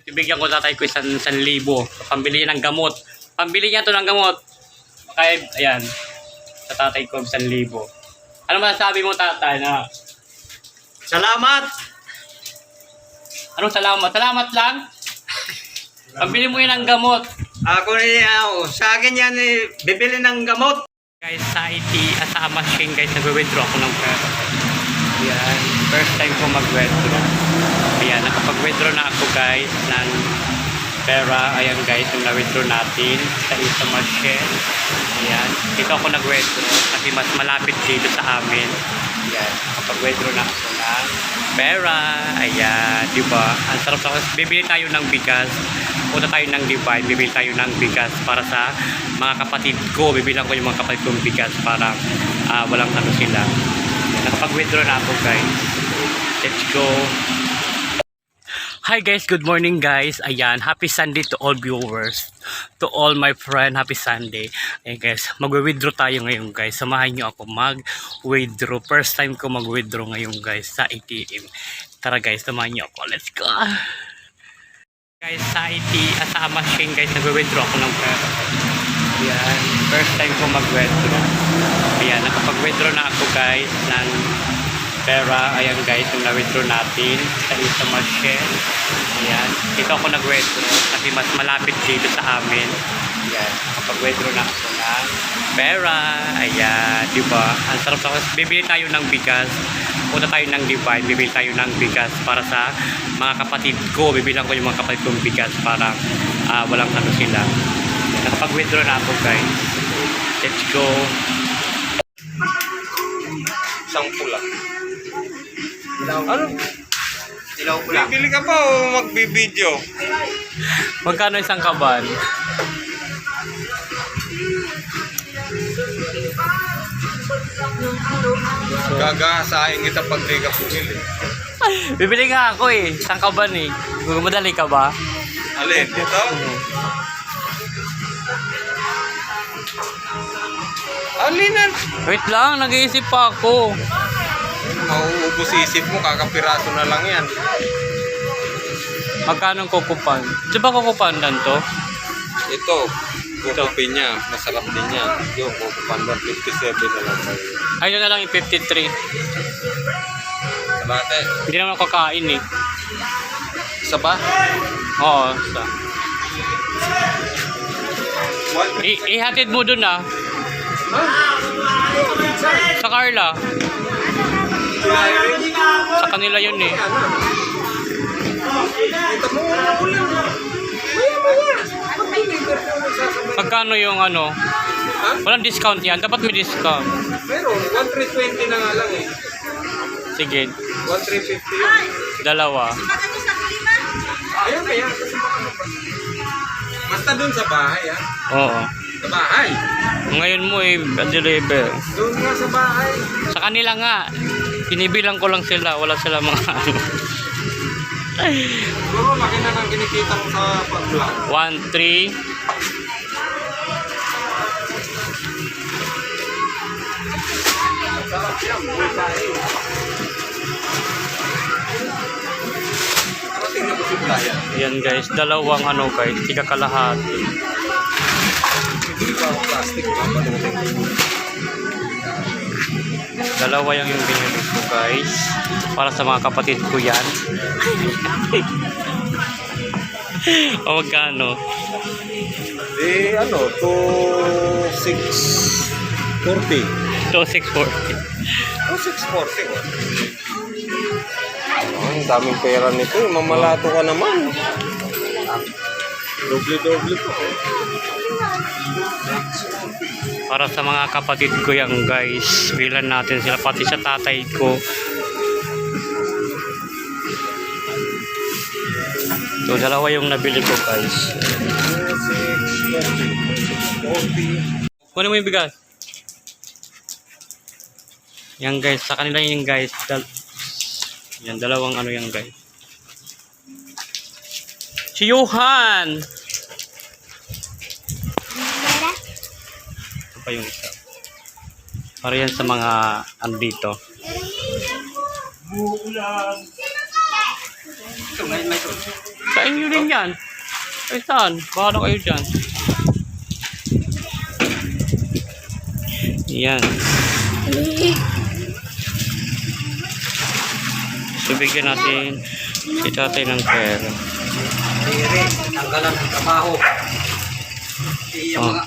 Ibigyan ko tatay ko 1,000 pambili ng gamot. Pambili niya to ng gamot. Kaya, ayan. Sa tatay ko 1,000. Ano masasabi mo tatay na? Salamat! Anong salamat? Salamat lang? Pambili mo yan ng gamot. Ako sa akin yan bibili ng gamot. Guys, sa sa machine guys, nag-withdraw ako ng pera. Ayan, first time ko mag-withdraw. Ayan, nakapag-withdraw na ako guys ng pera. Ayan guys, yung na-withdraw natin sa isa machine. Ayan, dito ako nag-withdraw kasi mas malapit dito sa amin. Ayan, nakapag-withdraw na ako ng pera. Ayan, diba? Ang sarap sa bibili tayo ng bigas. Punta tayo ng Divine, bibili tayo ng bigas para sa mga kapatid ko. Bibilang ko yung mga kapatid kong bigas para walang ano sila. Nakapag-withdraw na ako guys. Let's go. Hi guys, good morning guys. Ayan, happy Sunday to all viewers. To all my friend, happy Sunday. Ayan guys, mag-withdraw tayo ngayon guys. Samahan nyo ako mag-withdraw. First time ko mag-withdraw ngayon guys sa ATM. Tara guys, samahan nyo ako. Let's go. Guys, sa machine guys, nag-withdraw ako ng pera. Ayan, first time ko mag-withdraw. Ayan, nakapag-withdraw na ako guys ng pera. Ayan guys, yung na-withdraw natin sa isa machine. Ayan, dito ako nag-withdraw kasi mas malapit dito sa amin. Ayan, nakapag-withdraw na ako ng pera. Ayan, diba? Ang sarap sa bibili tayo ng bigas. Punta tayo ng Divine, bibili tayo ng bigas para sa mga kapatid ko. Bibilang ko yung mga kapatid kong bigas para walang ano sila. Nakapag-withdraw na ako guys. Let's go. Isang pula. Ano? Ilaw pula. Bibili ka pa o magbibideo? Magkano isang kaban? Gagasahin kita pag di ka bumili. Bibili nga ako eh. Isang kaban eh. Madali ka ba? Alin? Dito? Alinan? Wait lang, nag-iisip pa ako. Mauubos isip mo, kakapiraso na lang yan. Magkano kukupan? Di ba kukupan lang to? Ito, kukupin niya. Masarap din yan. Yung kukupan doon, 57 na lang kayo. Ayun na lang yung 53. Sabate. Hindi naman ako kakain eh. Isa ba? Oo, isa. Ihatid mo dun ah. Sa Carla. Sa kanila yun eh. Pagkano yung ano? Walang discount yan. Dapat may discount. Meron. 1,320 na nga lang eh. Sige. 1,350 yun. Dalawa. Ayun kaya. Basta dun sa bahay ah. Oo. Sa bahay. Ngayon mo eh, deliver. Doon nga sa bahay. Sa kanila nga. Pinibilang ko lang sila. Wala sila mga ano. Siguro laki na nang kinikita mo sa pag-vlog. 1, 3. Sarap yan. Buhay. Parating na busog tayo. Yan guys, dalawang ano guys, tiga kalahati. Hindi pa plastic na panunin. Dalawa yung binili ko guys. Para sa mga kapatid ko yan. O magkano? Eh ano, 2,640. 2,640. 2,640. Ang daming pera nito. Mamalato ka naman. Doble-doble po. Para sa mga kapatid ko yan guys. Bilan natin sila pati sa tatay ko. So dalawa yung nabili ko guys. 2,640. Kunin mo yung bigas. Yan guys, sa kanila yung guys. Yan, dalawang ano yan guys. Si Johan! Ito pa yung isa. Para yan sa mga andito. Ito, may ito. sa inyo din yan. Ay, saan? Bahala kayo dyan. Yan. So, bigyan natin si tatay ng pera. Tanggalan ng trabaho. Yung Oh. mga